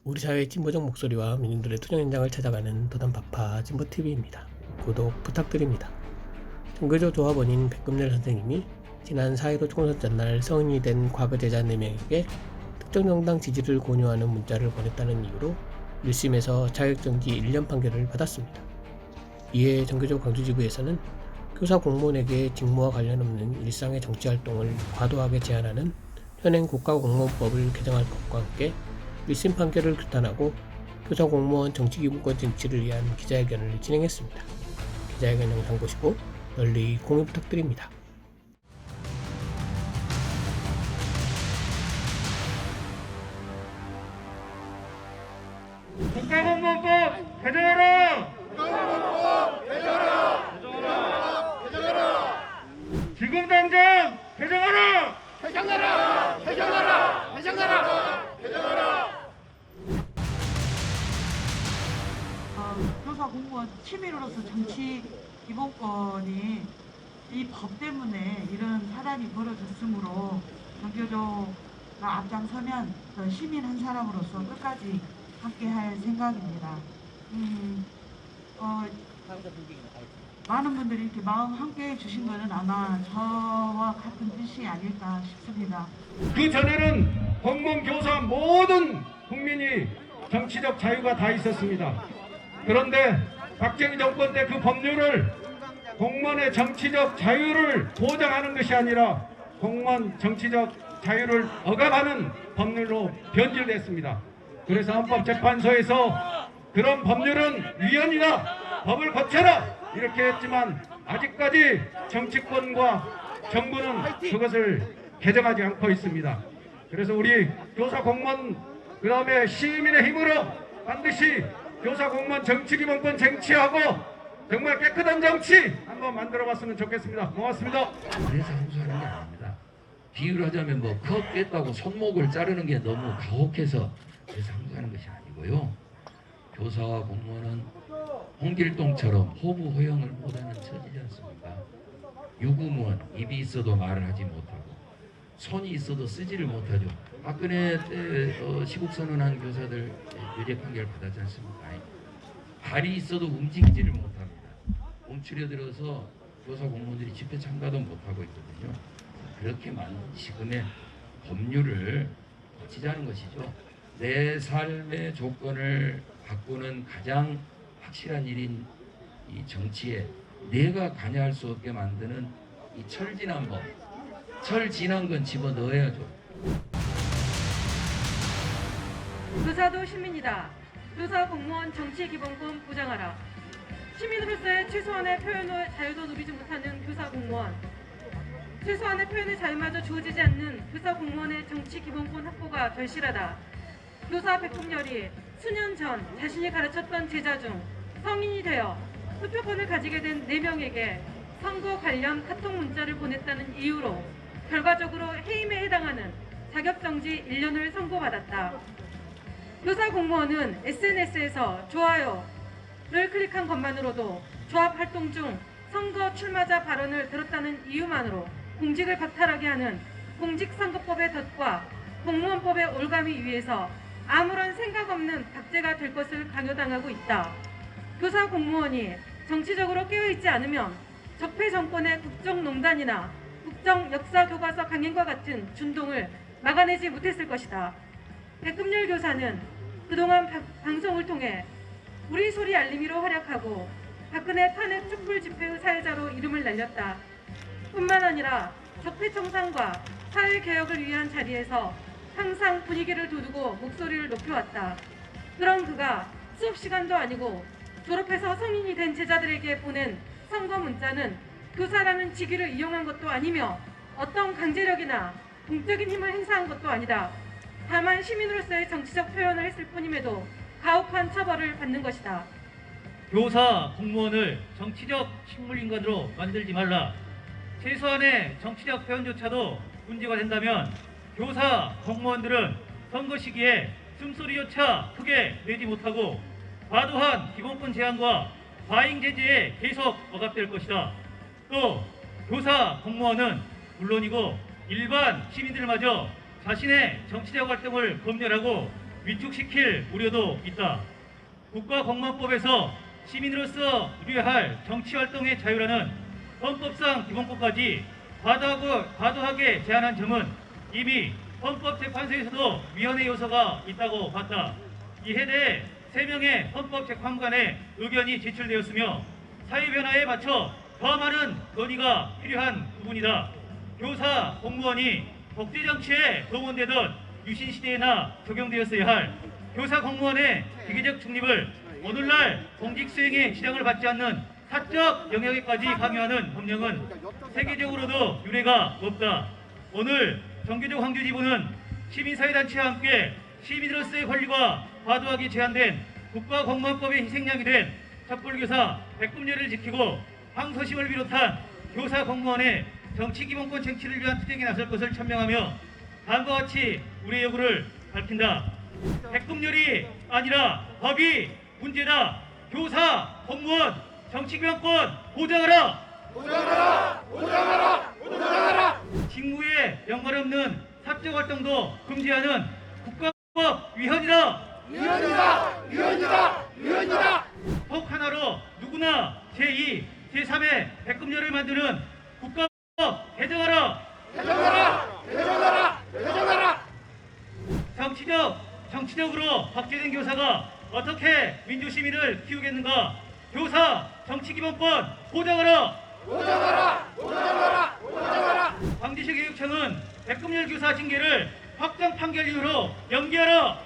우리 사회의 진보적 목소리와 민중들의 투쟁 현장을 찾아가는 도단파파 진보TV입니다. 구독 부탁드립니다. 정교조 조합원인 백금열 선생님이 지난 4.15 총선 전날 성인이 된 과거 제자 4명에게 특정 정당 지지를 권유하는 문자를 보냈다는 이유로 1심에서 자격정지 1년 판결을 받았습니다. 이에 정교조 광주지부에서는 교사 공무원에게 직무와 관련 없는 일상의 정치활동을 과도하게 제한하는 현행 국가공무원법을 개정할 것과 함께 1심 판결을 규탄하고 교사 공무원 정치기본권 쟁취를 위한 기자회견을 진행했습니다. 기자회견 영상 보시고 널리 공유 부탁드립니다. 국가공무원법 개정하라! 지금 당장 개정하라! 교사 공무원 시민으로서 정치 기본권이 이 법 때문에 이런 사단이 벌어졌으므로 정교조가 앞장서면 저 시민 한 사람으로서 끝까지 함께할 생각입니다. 많은 분들이 이렇게 마음 함께해 주신 것은 아마 저와 같은 뜻이 아닐까 싶습니다. 그 전에는 공무원 교사 모든 국민이 정치적 자유가 다 있었습니다. 그런데 박정희 정권 때 그 법률을 공무원의 정치적 자유를 보장하는 것이 아니라 공무원 정치적 자유를 억압하는 법률로 변질됐습니다. 그래서 헌법재판소에서 그런 법률은 위헌이다, 법을 고쳐라 이렇게 했지만 아직까지 정치권과 정부는 그것을 개정하지 않고 있습니다. 그래서 우리 교사 공무원 그 다음에 시민의 힘으로 반드시 교사 공무원 정치기본권 쟁취하고 정말 깨끗한 정치 한번 만들어봤으면 좋겠습니다. 고맙습니다. 그래서 함수하는 게 아닙니다. 비유를 하자면 뭐 컵 깼다고 손목을 자르는 게 너무 가혹해서 그래서 함수하는 것이 아니고요. 교사와 공무원은 홍길동처럼 호부 호영을 못하는 처지지 않습니까? 유구무원, 입이 있어도 말을 하지 못하고 손이 있어도 쓰지를 못하죠. 박근혜 때 시국선언한 교사들 유죄 판결 받았지 않습니까? 발이 있어도 움직이지를 못합니다. 움츠려들어서 교사 공무원들이 집회 참가도 못하고 있거든요. 그렇게 많은 지금의 법률을 고치자는 것이죠. 내 삶의 조건을 바꾸는 가장 확실한 일인 이 정치에 내가 관여할 수 없게 만드는 이 철진한 법, 철진한 건 집어넣어야죠. 교사도 시민이다. 교사 공무원 정치 기본권 보장하라. 시민으로서의 최소한의 표현의 자유도 누리지 못하는 교사 공무원. 최소한의 표현의 자유마저 주어지지 않는 교사 공무원의 정치 기본권 확보가 절실하다. 교사 백금열이 수년 전 자신이 가르쳤던 제자 중 성인이 되어 투표권을 가지게 된 4명에게 선거 관련 카톡 문자를 보냈다는 이유로 결과적으로 해임에 해당하는 자격정지 1년을 선고받았다. 교사 공무원은 SNS에서 좋아요를 클릭한 것만으로도 조합 활동 중 선거 출마자 발언을 들었다는 이유만으로 공직을 박탈하게 하는 공직선거법의 덫과 공무원법의 올가미 위에서 아무런 생각 없는 박제가 될 것을 강요당하고 있다. 교사 공무원이 정치적으로 깨어있지 않으면 적폐 정권의 국정농단이나 국정역사교과서 강행과 같은 준동을 막아내지 못했을 것이다. 백금열 교사는 그동안 방송을 통해 우리 소리 알림이로 활약하고 박근혜 탄핵 촛불 집회의 사회자로 이름을 날렸다. 뿐만 아니라 적폐청산과 사회개혁을 위한 자리에서 항상 분위기를 돋우고 목소리를 높여왔다. 그런 그가 수업 시간도 아니고 졸업해서 성인이 된 제자들에게 보낸 선거 문자는 교사라는 직위를 이용한 것도 아니며 어떤 강제력이나 공적인 힘을 행사한 것도 아니다. 다만 시민으로서의 정치적 표현을 했을 뿐임에도 가혹한 처벌을 받는 것이다. 교사, 공무원을 정치적 식물인간으로 만들지 말라. 최소한의 정치적 표현조차도 문제가 된다면 교사, 공무원들은 선거 시기에 숨소리조차 크게 내지 못하고 과도한 기본권 제한과 과잉 제재에 계속 억압될 것이다. 또 교사, 공무원은 물론이고 일반 시민들마저 자신의 정치적 활동을 검열하고 위축시킬 우려도 있다. 국가공무원법에서 시민으로서 누려야 할 정치활동의 자유라는 헌법상 기본권까지 과도하게 제한한 점은 이미 헌법재판소에서도 위헌의 요소가 있다고 봤다. 이에 대해 3명의 헌법재판관의 의견이 제출되었으며 사회 변화에 맞춰 더 많은 논의가 필요한 부분이다. 교사, 공무원이 국제정치에 동원되던 유신시대에나 적용되었어야 할 교사 공무원의 기계적 중립을 오늘날 공직 수행에 지장을 받지 않는 사적 영역에까지 강요하는 법령은 세계적으로도 유례가 없다. 오늘 정교조 황교지부는 시민사회단체와 함께 시민으로서의 권리가 과도하게 제한된 국가공무원법의 희생양이 된 촛불교사 백금열을 지키고 항소심을 비롯한 교사 공무원의 정치기본권 쟁취를 위한 투쟁에 나설 것을 천명하며 다음과 같이 우리의 요구를 밝힌다. 백금열이 아니라 법이 문제다. 교사, 공무원, 정치기본권 보장하라! 보장하라! 직무에 연관없는 사적 활동도 금지하는 국가법 위헌이다! 위헌이다! 혹 하나로 누구나 제2, 제3의 백금열을 만드는 국가법 개정하라! 정치적으로 박제된 교사가 어떻게 민주시민을 키우겠는가? 교사 정치기본권 보장하라! 광주시 교육청은 백금열 교사 징계를 확정 판결 이후로 연기하라!